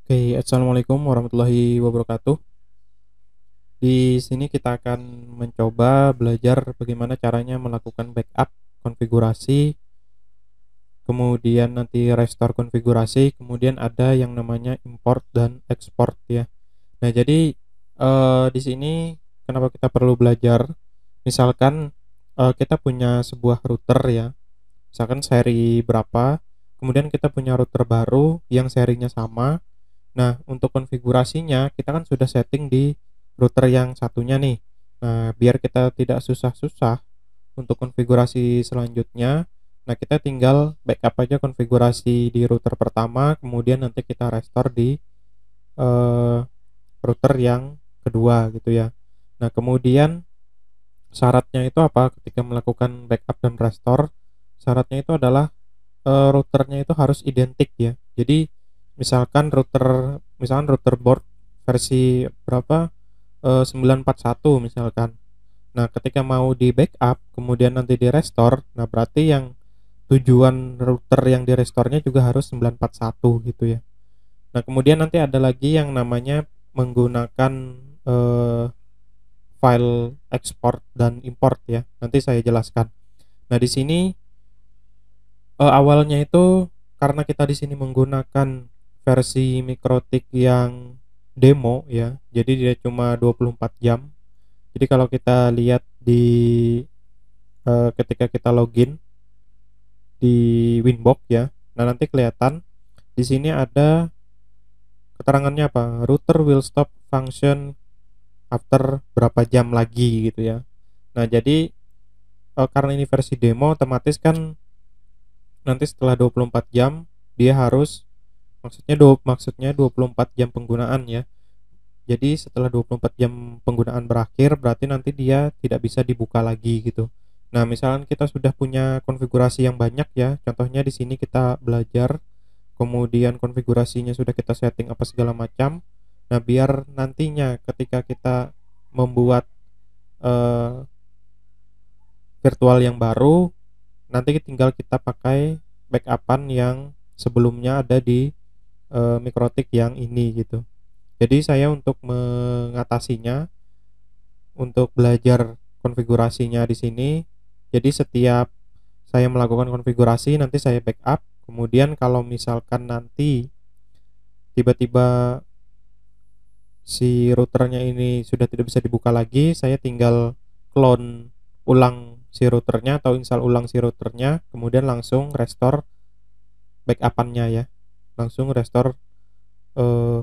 Oke, assalamualaikum warahmatullahi wabarakatuh. Di sini kita akan mencoba belajar bagaimana caranya melakukan backup konfigurasi, kemudian nanti restore konfigurasi, kemudian ada yang namanya import dan export ya. Nah, jadi di sini kenapa kita perlu belajar? Misalkan kita punya sebuah router ya, misalkan seri berapa, kemudian kita punya router baru yang serinya sama. Nah, untuk konfigurasinya kita kan sudah setting di router yang satunya nih. Nah, biar kita tidak susah-susah untuk konfigurasi selanjutnya, nah kita tinggal backup aja konfigurasi di router pertama, kemudian nanti kita restore di eh, router yang kedua gitu ya. Nah, kemudian syaratnya itu apa ketika melakukan backup dan restore? Syaratnya itu adalah routernya itu harus identik ya. Jadi misalkan router board versi berapa 941 misalkan. Nah, ketika mau di backup kemudian nanti di restore, nah berarti yang tujuan router yang di restore-nya juga harus 941 gitu ya. Nah, kemudian nanti ada lagi yang namanya menggunakan eh, file export dan import ya. Nanti saya jelaskan. Nah, di sini awalnya itu karena kita di sini menggunakan versi Mikrotik yang demo ya. Jadi dia cuma 24 jam. Jadi kalau kita lihat di ketika kita login di Winbox ya. Nah, nanti kelihatan di sini ada keterangannya apa? Router will stop function after berapa jam lagi gitu ya. Nah, jadi karena ini versi demo otomatis kan nanti setelah 24 jam dia harus maksudnya 24 jam penggunaan ya. Jadi setelah 24 jam penggunaan berakhir berarti nanti dia tidak bisa dibuka lagi gitu. Nah, misalkan kita sudah punya konfigurasi yang banyak ya. Contohnya di sini kita belajar, kemudian konfigurasinya sudah kita setting apa segala macam. Nah, biar nantinya ketika kita membuat eh, virtual yang baru, nanti tinggal kita pakai backupan yang sebelumnya ada di Mikrotik yang ini gitu. Jadi saya untuk mengatasinya, untuk belajar konfigurasinya di sini, jadi setiap saya melakukan konfigurasi nanti saya backup, kemudian kalau misalkan nanti tiba-tiba si routernya ini sudah tidak bisa dibuka lagi, saya tinggal clone ulang si routernya atau install ulang si routernya, kemudian langsung restore backupannya ya, langsung restore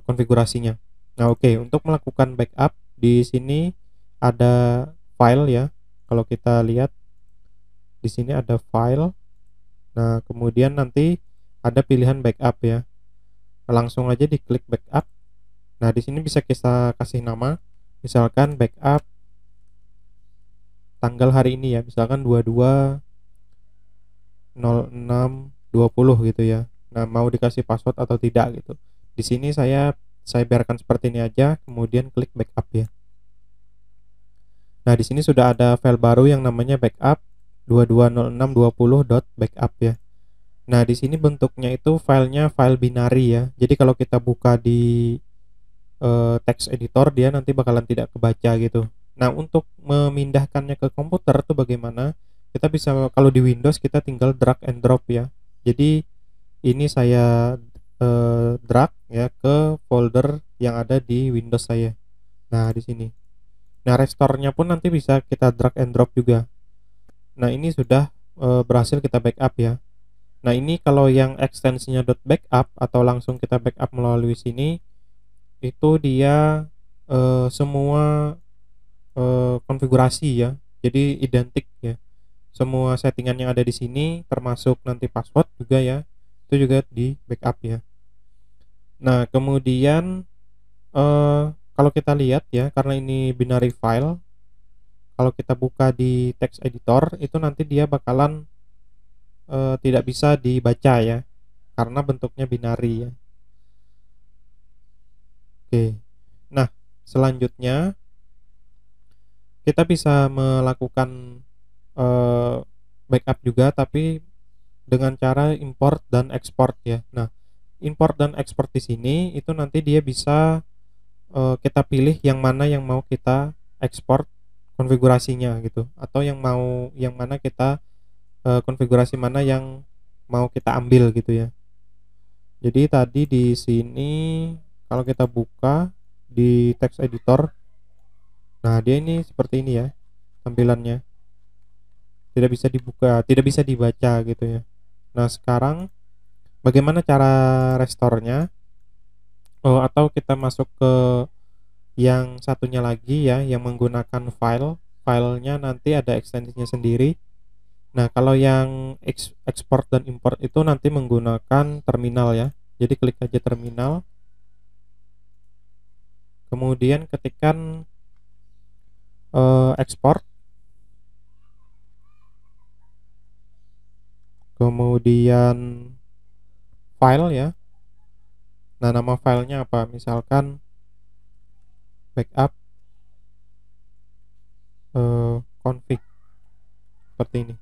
konfigurasinya. Nah, oke, untuk melakukan backup di sini ada file ya. Kalau kita lihat di sini ada file. Nah, kemudian nanti ada pilihan backup ya. Langsung aja diklik backup. Nah, di sini bisa kita kasih nama, misalkan backup tanggal hari ini ya, misalkan 22/06/20 gitu ya. Nah, mau dikasih password atau tidak gitu. Di sini saya biarkan seperti ini aja, kemudian klik backup ya. Nah, di sini sudah ada file baru yang namanya backup 220620.backup ya. Nah, di sini bentuknya itu filenya file binary ya. Jadi kalau kita buka di text editor dia nanti bakalan tidak kebaca gitu. Nah, untuk memindahkannya ke komputer tuh bagaimana? Kita bisa kalau di Windows kita tinggal drag and drop ya. Jadi ini saya drag ya ke folder yang ada di Windows saya. Nah, di sini. Nah, restore-nya pun nanti bisa kita drag and drop juga. Nah, ini sudah berhasil kita backup ya. Nah, ini kalau yang ekstensinya .backup atau langsung kita backup melalui sini, itu dia semua konfigurasi ya. Jadi identik ya. Semua settingan yang ada di sini termasuk nanti password juga ya. Itu juga di backup ya. Nah, kemudian kalau kita lihat ya, karena ini binary file, kalau kita buka di text editor itu nanti dia bakalan tidak bisa dibaca ya, karena bentuknya binary ya. Oke. Nah, selanjutnya kita bisa melakukan backup juga tapi dengan cara import dan export ya. Nah, import dan export di sini itu nanti dia bisa kita pilih yang mana yang mau kita ekspor konfigurasinya gitu, atau yang mana kita konfigurasi mana yang mau kita ambil gitu ya. Jadi tadi di sini kalau kita buka di text editor, nah dia ini seperti ini ya tampilannya, tidak bisa dibuka, tidak bisa dibaca gitu ya. Nah sekarang bagaimana cara restore-nya? Atau kita masuk ke yang satunya lagi ya, yang menggunakan filenya nanti ada ekstensinya sendiri. Nah kalau yang export dan import itu nanti menggunakan terminal ya, jadi klik aja terminal, kemudian ketikkan export, kemudian file ya. Nah nama filenya apa, misalkan backup config seperti ini.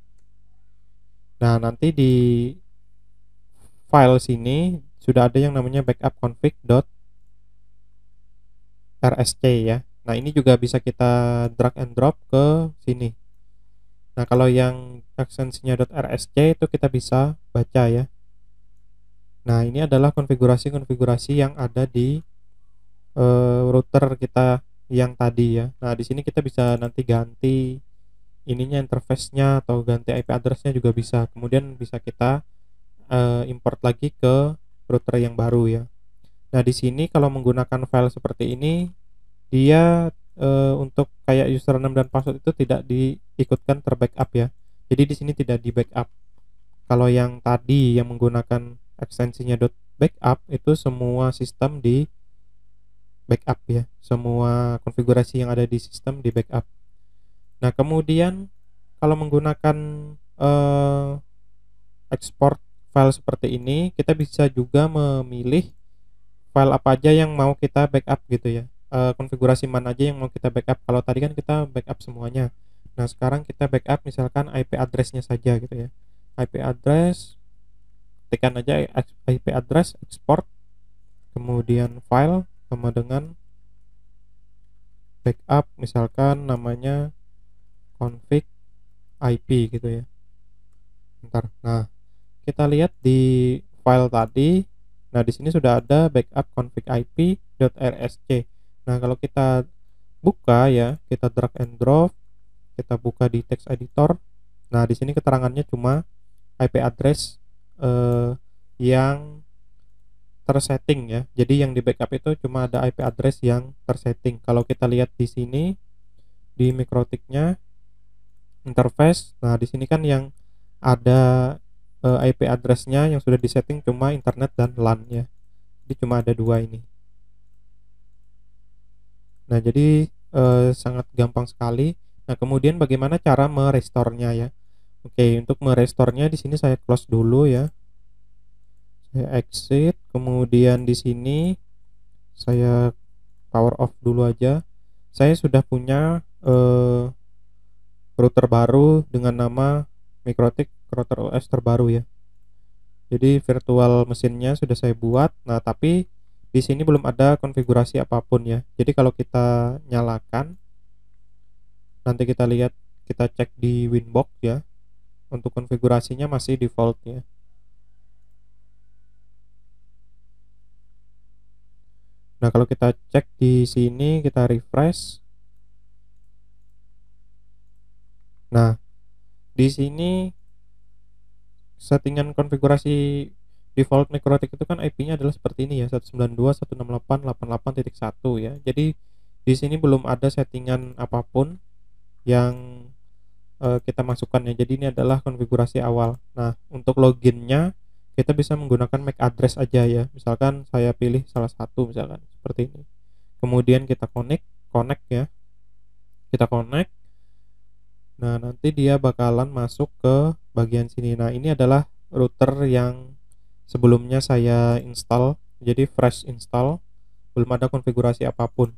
Nah nanti di file sini sudah ada yang namanya backup config.rsc ya. Nah ini juga bisa kita drag and drop ke sini. Nah kalau yang ekstensinya .rsc itu kita bisa baca ya. Nah ini adalah konfigurasi-konfigurasi yang ada di router kita yang tadi ya. Nah di sini kita bisa nanti ganti ininya, interface-nya, atau ganti IP address-nya juga bisa. Kemudian bisa kita import lagi ke router yang baru ya. Nah di sini kalau menggunakan file seperti ini, dia untuk kayak username dan password itu tidak diikutkan terbackup ya. Jadi di sini tidak di backup. Kalau yang tadi yang menggunakan ekstensinya .backup itu semua sistem di backup ya. Semua konfigurasi yang ada di sistem di backup. Nah, kemudian kalau menggunakan export file seperti ini, kita bisa juga memilih file apa aja yang mau kita backup gitu ya. Konfigurasi mana aja yang mau kita backup. Kalau tadi kan kita backup semuanya. Nah sekarang kita backup misalkan IP address-nya saja gitu ya. IP address, tekan aja IP address, export, kemudian file sama dengan backup, misalkan namanya config IP gitu ya. Bentar. Nah kita lihat di file tadi. Nah di sini sudah ada backup config IP.rsc. Nah kalau kita buka ya, kita drag and drop, kita buka di text editor. Nah di sini keterangannya cuma IP address yang tersetting ya. Jadi yang di backup itu cuma ada IP address yang tersetting. Kalau kita lihat di sini di Mikrotiknya interface, nah di sini kan yang ada IP addressnya yang sudah disetting cuma internet dan LAN ya. Jadi cuma ada dua ini. Nah jadi sangat gampang sekali. Nah kemudian bagaimana cara merestore-nya ya? Oke, untuk merestore-nya di sini saya close dulu ya. Saya exit, kemudian di sini saya power off dulu aja. Saya sudah punya router baru dengan nama Mikrotik router OS terbaru ya. Jadi virtual mesinnya sudah saya buat. Nah, tapi di sini belum ada konfigurasi apapun ya. Jadi kalau kita nyalakan, nanti kita lihat, kita cek di Winbox ya. Untuk konfigurasinya masih default ya. Nah, kalau kita cek di sini, kita refresh. Nah, di sini settingan konfigurasi default Mikrotik itu kan IP-nya adalah seperti ini ya, 192.168.88.1 ya. Jadi di sini belum ada settingan apapun yang kita masukkan ya. Jadi ini adalah konfigurasi awal. Nah, untuk loginnya kita bisa menggunakan MAC address aja ya. Misalkan saya pilih salah satu misalkan seperti ini. Kemudian kita connect ya. Kita connect. Nah, nanti dia bakalan masuk ke bagian sini. Nah, ini adalah router yang sebelumnya saya install, jadi fresh install, belum ada konfigurasi apapun.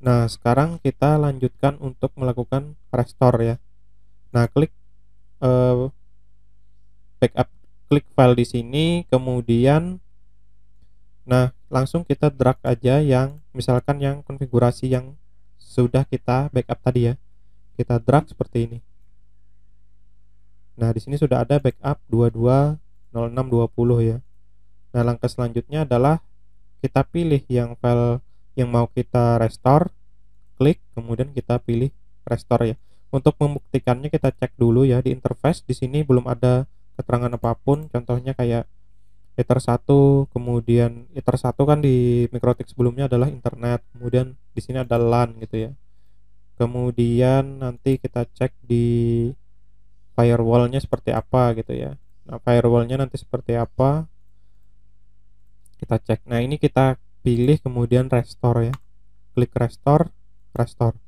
Nah, sekarang kita lanjutkan untuk melakukan restore ya. Nah, klik backup, klik file di sini, kemudian Nah, langsung kita drag aja yang misalkan yang konfigurasi yang sudah kita backup tadi ya. Kita drag seperti ini. Nah, di sini sudah ada backup 220620 ya. Nah, langkah selanjutnya adalah kita pilih yang file yang mau kita restore, klik, kemudian kita pilih restore ya. Untuk membuktikannya kita cek dulu ya di interface. Di sini belum ada keterangan apapun, contohnya kayak Ether 1, kemudian Ether 1 kan di Mikrotik sebelumnya adalah internet, kemudian di sini ada LAN gitu ya. Kemudian nanti kita cek di firewallnya seperti apa gitu ya. Nah, firewallnya nanti seperti apa kita cek. Nah, ini kita pilih kemudian restore ya. Klik restore, restore.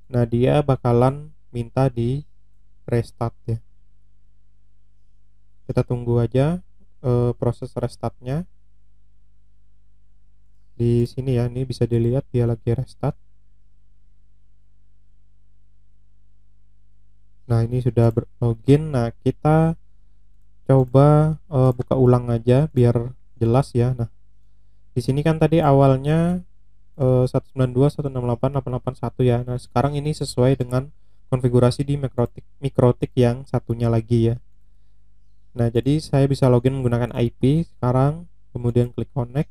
Nah, dia bakalan minta di restart ya. Kita tunggu aja proses restartnya. Di sini ya, ini bisa dilihat dia lagi restart. Nah, ini sudah login. Nah, kita coba buka ulang aja biar jelas ya. Nah, di sini kan tadi awalnya 192.168.881 ya. Nah, sekarang ini sesuai dengan konfigurasi di Mikrotik yang satunya lagi ya. Nah, jadi saya bisa login menggunakan IP sekarang, kemudian klik connect.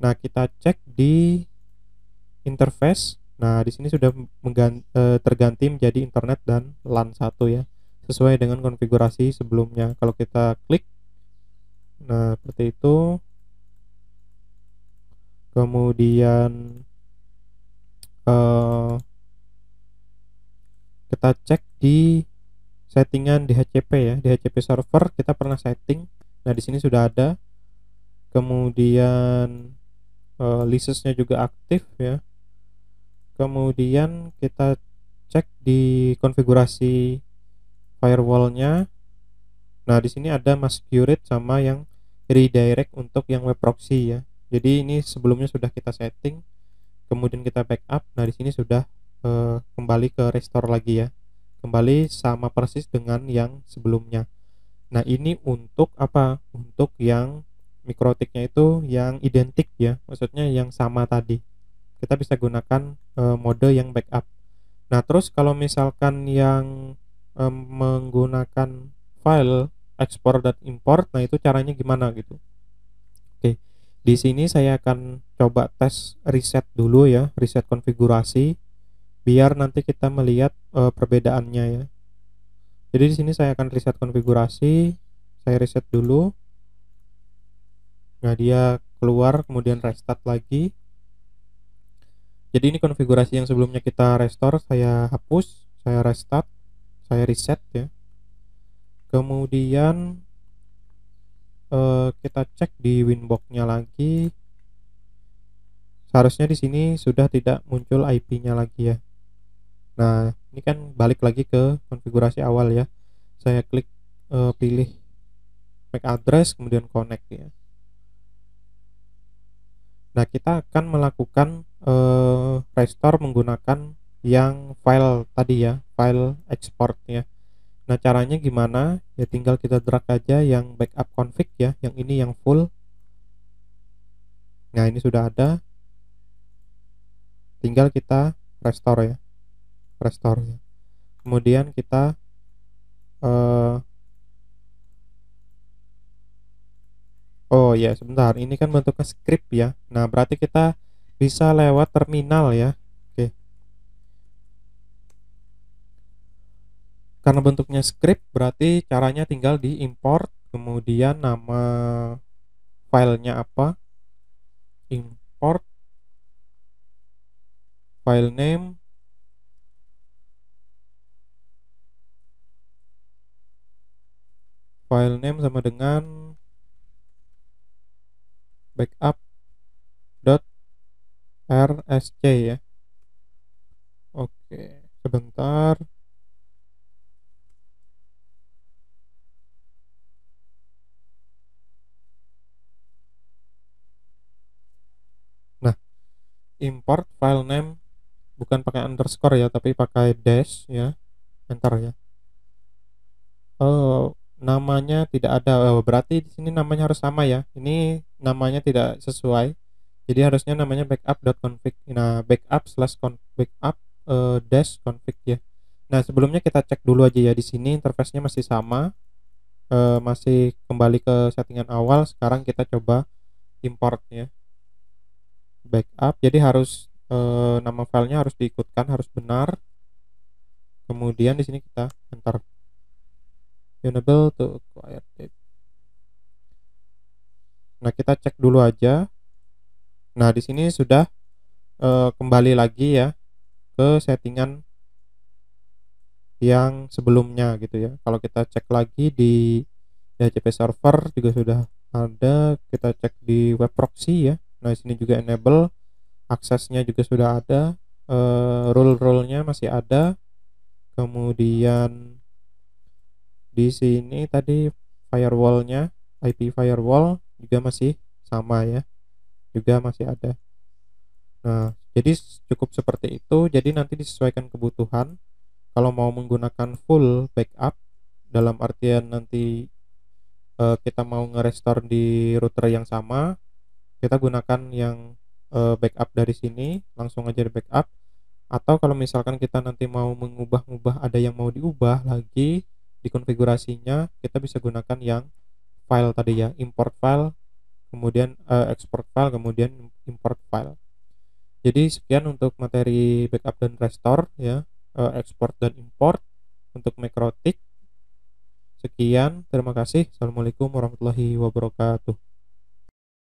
Nah, kita cek di interface. Nah, di sini sudah terganti menjadi internet dan LAN 1 ya, sesuai dengan konfigurasi sebelumnya. Kalau kita klik, nah seperti itu. Kemudian kita cek di settingan DHCP ya, DHCP server kita pernah setting. Nah, di sini sudah ada. Kemudian license-nya juga aktif ya. Kemudian kita cek di konfigurasi firewallnya. Nah, di sini ada mask curate sama yang redirect untuk yang web proxy ya. Jadi ini sebelumnya sudah kita setting, kemudian kita backup. Nah, di sini sudah kembali ke restore lagi ya. Kembali sama persis dengan yang sebelumnya. Nah, ini untuk apa? Untuk yang mikrotiknya itu yang identik ya, maksudnya yang sama tadi. Kita bisa gunakan mode yang backup. Nah, terus kalau misalkan yang menggunakan file export dan import, nah itu caranya gimana gitu. Oke, di sini saya akan coba tes reset dulu ya, reset konfigurasi, biar nanti kita melihat perbedaannya ya. Jadi di sini saya akan reset konfigurasi, saya reset dulu. Nah, dia keluar kemudian restart lagi. Jadi ini konfigurasi yang sebelumnya kita restore, saya hapus, saya restart, saya reset ya. Kemudian kita cek di winbox-nya lagi. Seharusnya di sini sudah tidak muncul IP-nya lagi ya. Nah, ini kan balik lagi ke konfigurasi awal ya. Saya klik pilih MAC address kemudian connect ya. Nah, kita akan melakukan restore menggunakan yang file tadi ya, file export ya. Nah, caranya gimana? Ya tinggal kita drag aja yang backup config ya, yang ini yang full. Nah, ini sudah ada. Tinggal kita restore ya. Restore ya. Kemudian kita oh ya, sebentar. Ini kan bentuknya script ya. Nah, berarti kita bisa lewat terminal ya. Oke. Karena bentuknya script, berarti caranya tinggal di import, kemudian nama filenya apa, import file name, sama dengan backup.rsc ya. Oke, sebentar. Nah, import file name bukan pakai underscore ya, tapi pakai dash ya. Enter ya. namanya tidak ada. Oh, berarti di sini namanya harus sama ya. Ini namanya tidak sesuai. Jadi harusnya namanya backup.config. Nah, backup dash config ya. Nah, sebelumnya kita cek dulu aja ya, di sini interface-nya masih sama, masih kembali ke settingan awal. Sekarang kita coba import ya. Backup. Jadi harus nama filenya harus diikutkan, harus benar. Kemudian di sini kita enter enable to acquire date. Nah, kita cek dulu aja. Nah, di sini sudah kembali lagi ya ke settingan yang sebelumnya gitu ya. Kalau kita cek lagi di DHCP server juga sudah ada, kita cek di web proxy ya. Nah, di sini juga enable, aksesnya juga sudah ada, rule-nya masih ada. Kemudian di sini tadi firewallnya, IP firewall juga masih sama ya, juga masih ada. Nah, jadi cukup seperti itu. Jadi nanti disesuaikan kebutuhan. Kalau mau menggunakan full backup, dalam artian nanti kita mau nge-restore di router yang sama, kita gunakan yang backup dari sini, langsung aja di backup. Atau kalau misalkan kita nanti mau mengubah-ubah, ada yang mau diubah lagi di konfigurasinya, kita bisa gunakan yang file tadi ya, import file, kemudian export file, kemudian import file. Jadi sekian untuk materi backup dan restore ya, export dan import untuk Microtik. Sekian, terima kasih. Assalamualaikum warahmatullahi wabarakatuh.